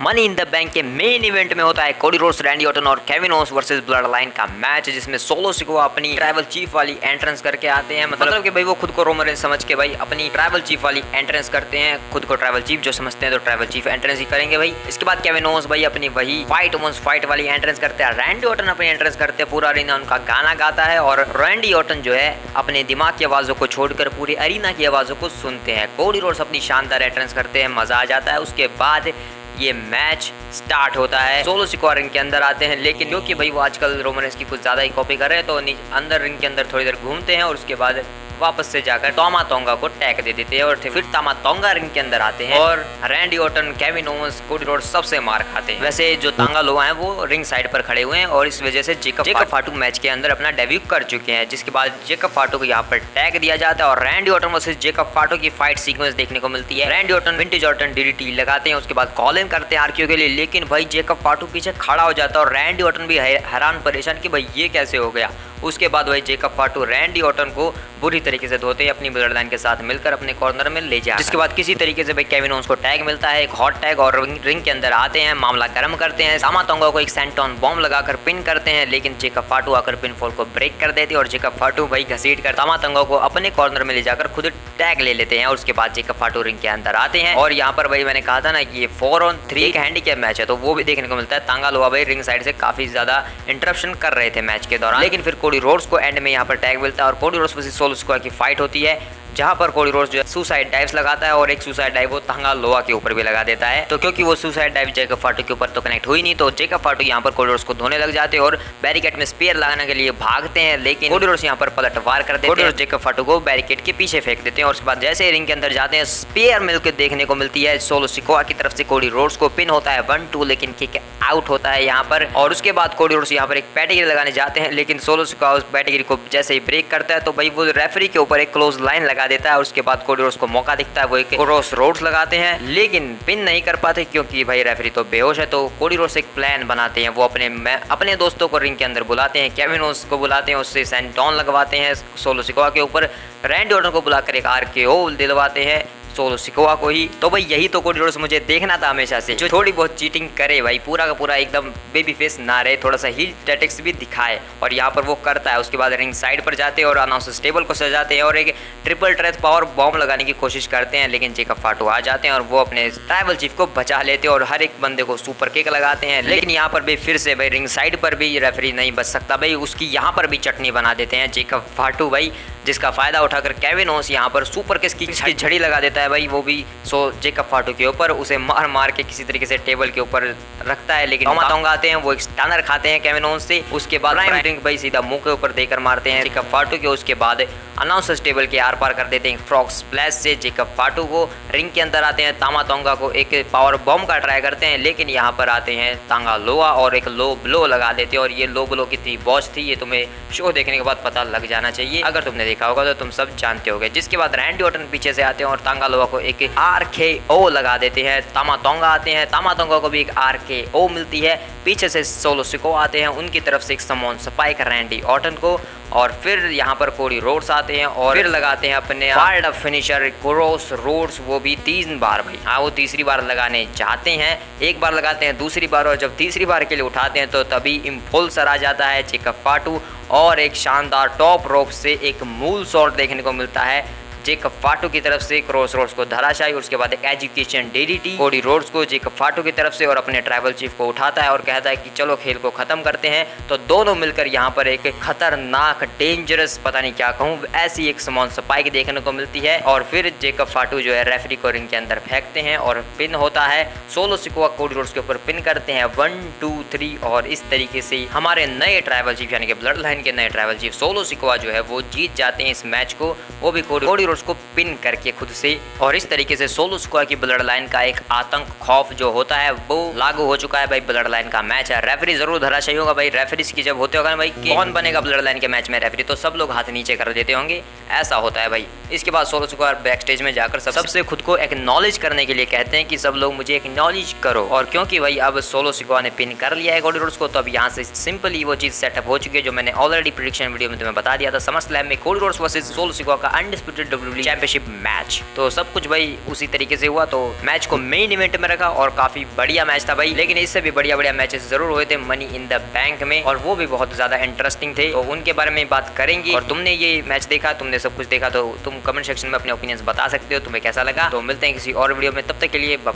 Money in the bank के main event में होता है कोडी रोड्स, रैंडी ऑर्टन और Kevin Owens versus blood line का मैच, जिसमें सोलो सिकोआ अपनी ट्राइबल चीफ वाली एंट्रेंस करके आते हैं। मतलब कि भाई वो खुद को रोमन रेंज समझ के भाई अपनी ट्राइबल चीफ वाली एंट्रेंस करते हैं, खुद को ट्राइबल चीफ जो समझते हैं तो ट्राइबल चीफ एंट्रेंस ही करेंगे भाई। इसके बाद केविन ओवेंस भाई अपनी वही फाइट वाली एंट्रेंस करते हैं, रैंडी ऑर्टन अपनी एंट्रेंस करते हैं, पूरा अरीना उनका गाना गाता है और रैंडी ऑर्टन जो है अपने दिमाग की आवाजों को छोड़कर पूरी अरीना की आवाजों को सुनते हैं। कोडी रोड्स अपनी शानदार एंट्रेंस करते हैं, मजा आ जाता है। उसके बाद ये मैच स्टार्ट होता है। सोलो सिकोआ रिंग के अंदर आते हैं, लेकिन क्योंकि भाई वो आजकल रोमन रेंज की कुछ ज्यादा ही कॉपी कर रहे हैं तो अंदर रिंग के अंदर थोड़ी देर घूमते हैं और उसके बाद वापस से जाकर तामा तोंगा को टैग दे देते हैं और फिर तामा तोंगा रिंग के अंदर आते हैं और Randy Orton, Kevin Owens, Cody Rhodes सबसे मार खाते हैं। वैसे जो तांगा लोआ हैं वो रिंग साइड पर खड़े हुए हैं और इस वजह से जेकब फाटू मैच के अंदर अपना डेब्यू कर चुके हैं, जिसके बाद जेकब फाटू को यहाँ पर टैग दिया जाता है और रैंडी ऑर्टन वर्सेस जेकब फाटू की फाइट सीक्वेंस देखने को मिलती है। Randy Orton vintage Orton DDT लगाते हैं, उसके बाद कॉल इन करते हैं आरक्यू के लिए, लेकिन भाई जेकब फाटू पीछे खड़ा हो जाता है और रैंडी ऑर्टन भी हैरान परेशान कि भाई ये कैसे हो गया। उसके बाद भाई जेकब फाटू रैंडी ऑर्टन को बुरी तरीके से धोते हैं, अपनी ब्लड लाइन के साथ मिलकर अपने कॉर्नर में ले जाते हैं। जिसके बाद किसी तरीके से भाई केविन ओवेंस को टैग मिलता है, एक हॉट टैग, और रिंग के अंदर आते हैं, मामला गर्म करते हैं। तामा तोंगा को एक सेंटॉन बॉम्ब लगाकर पिन करते हैं, लेकिन जेकब फाटू आकर पिन फॉल को ब्रेक कर देते हैं और जेकब फाटू भाई घसीट कर तामा तोंगा को अपने कॉर्नर में ले जाकर खुद टैग ले लेते हैं। और उसके बाद जेकब फाटू रिंग के अंदर आते हैं और यहाँ पर भाई मैंने कहा था ना कि ये 4-on-3 एक हैंडीकैप मैच है, तो वो भी देखने को मिलता है। तांगा लोआ भाई रिंग साइड से काफी ज्यादा इंटरप्शन कर रहे थे मैच के दौरान, लेकिन फिर कोडी रोड्स को एंड में यहाँ पर टैग मिलता है और Cody Rhodes versus solo Sikoa की फाइट होती है, जहां पर कोडी रोड्स जो है सुसाइड डाइव्स लगाता है और एक सुसाइड डाइव वो तांगा लोआ के ऊपर भी लगा देता है। तो क्योंकि वो सुसाइड डाइव जेकब फाटू के ऊपर तो कनेक्ट हुई नहीं, तो जेकब फाटू यहाँ पर कोडी रोड्स को धोने लग जाते हैं और बैरिकेड में स्पेयर लगाने के लिए भागते हैं, लेकिन कोडी रोड्स यहाँ पर पलटवार कर देते हैं, जेकब फाटू को बैरिकेड के पीछे फेंक देते हैं। और उसके बाद जैसे रिंग के अंदर जाते हैं, स्पेयर मिलकर देखने को मिलती है सोलो सिकोआ की तरफ से। कोडी रोड्स को पिन होता है 1-2, लेकिन किक आउट होता है यहाँ पर। और उसके बाद कोडी रोड्स यहाँ पर एक पैटेगिरी लगाने जाते हैं, लेकिन सोलो सिकोआ उस पैटेगिरी को जैसे ही ब्रेक करता है तो भाई वो रेफरी के ऊपर एक क्लोज लाइन लगा देता है। उसके बाद कोडी रोड्स को मौका दिखता है, वो एक क्रॉस रोड्स लगाते हैं, लेकिन पिन नहीं कर पाते क्योंकि भाई रेफरी तो बेहोश है। तो कोडी रोड्स एक प्लान बनाते हैं, वो अपने दोस्तों को रिंग के अंदर बुलाते हैं, केविन ओवेंस को बुलाते हैं, उससे सेंटॉन लगवाते हैं सोलो सिकोआ के ऊपर, रैंडी ऑर्टन को बुलाकर एक आरकेओ दिलवाते हैं सोलो सिकोआ को ही। तो भाई यही तो कोडी रोड्स मुझे देखना था हमेशा से, जो थोड़ी बहुत चीटिंग करे भाई, पूरा का पूरा एकदम बेबी फेस ना रहे, थोड़ा सा हील टैटिक्स भी दिखाए, और यहाँ पर वो करता है। उसके बाद रिंग साइड पर जाते हैं और अनाउंसर्स टेबल को सजाते हैं और एक ट्रिपल ट्रेथ पावर बॉम्ब लगाने की कोशिश करते हैं, लेकिन जेकब फाटू आ जाते हैं और वो अपने ट्राइबल चीफ को बचा लेते हैं और हर एक बंदे को सुपर किक लगाते हैं। लेकिन यहाँ पर भी फिर से भाई रिंग साइड पर भी रेफरी नहीं बच सकता भाई, उसकी यहाँ पर भी चटनी बना देते हैं जेकब फाटू भाई, जिसका फायदा उठाकर केविन ओवेंस यहाँ पर सुपर किक की झड़ी लगा देता है भाई, वो भी जेकब फाटू के ऊपर, उसे मार मार के किसी तरीके से टेबल के ऊपर रखता है। लेकिन तामा तोंगा आते हैं, वो एक स्टनर खाते हैं केविन ओवेंस से। उसके बाद प्राइम भाई सीधा मुंह के ऊपर देकर मारते हैं जेकब फाटू के। उसके बाद अनाउंसर्स टेबल के आर पार कर देते हैं फ्रॉग स्प्लैश से जेकब फाटू को। रिंग के अंदर आते हैं, तामा तोंगा को एक पावर बॉम्ब का ट्राई करते हैं, लेकिन यहाँ पर आते हैं तांगा लोआ और एक लो ब्लो लगा देते हैं। और ये लो ब्लो कितनी बॉस थी ये तुम्हें शो देखने के बाद पता लग जाना चाहिए, अगर तुमने देखा होगा तो तुम सब जानते होगे। जिसके बाद रैंडी ऑर्टन पीछे से आते हैं और तांगा लोआ को एक आरकेओ लगा देते हैं। तामा तोंगा आते हैं, तामा तोंगा को भी एक आरकेओ मिलती है। पीछे से सोलो सिकोआ आते हैं, उनकी तरफ से एक समोन स्पाइक रैंडी ऑर्टन को, और फिर यहाँ पर कोडी रोड्स आते हैं और फिर लगाते हैं अपने fired up finisher cross roads, वो भी 3 बार भाई। हाँ, वो तीसरी बार लगाने चाहते हैं, एक बार लगाते हैं, दूसरी बार, और जब तीसरी बार के लिए उठाते हैं तो तभी इम्पल्सर आ जाता है जेकब फाटू और एक शानदार टॉप रोप से एक मूल शॉट देखने को मिलता है जेकब फाटू की तरफ से, क्रॉस रोड्स को धराशायी। उसके बाद एक एजुकेशन डीडीटी कोडी रोड्स को जेकब फाटू की तरफ से, और अपने ट्राइबल चीफ को उठाता है और कहता है कि चलो खेल को खत्म करते हैं। तो दोनों मिलकर यहाँ पर एक खतरनाक डेंजरस, पता नहीं क्या कहूँ, ऐसी एक समॉन स्पाइक देखने को मिलती है। और फिर जेकब फाटू जो है रेफरी को रिंग के अंदर फेंकते हैं और पिन होता है। सोलो सिकोआ कोडी रोड्स के ऊपर पिन करते हैं 1 2 3, और इस तरीके से हमारे नए ट्राइबल चीफ यानी कि ब्लड लाइन के नए ट्राइबल चीफ सोलो सिकोआ जो है वो जीत जाते हैं इस मैच को, वो भी कोडी उसको पिन करके खुद से। और इस तरीके से सोलो सिकोआ की ब्लड लाइन का एक आतंक खौफ जो होता है वो लागू हो चुका है भाई। ब्लड लाइन का मैच है, रेफरी जरूर धराशायी होगा भाई। रेफरीज की जब होते होगा भाई कौन बनेगा ब्लड लाइन के मैच में रेफरी, तो सब लोग हाथ नीचे कर देते होंगे, ऐसा होता है भाई। इसके बाद सोलो सिकोआ बैक स्टेज में जाकर सबसे खुद को एक्नॉलेज करने के लिए कहते हैं कि सब लोग मुझे एक्नॉलेज करो। और क्योंकि भाई अब सोलो सिकोआ ने पिन कर लिया है कोडी रोड्स को, तो अब यहाँ से सिंपली वो चीज सेटअप हो चुकी है जो मैंने ऑलरेडी प्रेडिक्शन वीडियो में तुम्हें बता दिया था। समर स्लैम में Cody Rhodes versus solo Sikoa का अनडिस्प्यूटेड WWE चैंपियनशिप मैच। तो सब कुछ भाई उसी तरीके से हुआ। तो मैच को मेन इवेंट में रखा और काफी बढ़िया मैच था भाई, लेकिन इससे भी बढ़िया बढ़िया मैचेस जरूर हुए थे मनी इन द बैंक में, और वो भी बहुत ज्यादा इंटरेस्टिंग थे। तो उनके बारे में बात करेंगे। और तुमने ये मैच देखा, तुमने सब कुछ देखा, तो तुम कमेंट सेक्शन में अपने ओपिनियंस बता सकते हो तुम्हें कैसा लगा। तो मिलते हैं किसी और वीडियो में, तब तक के लिए बाय।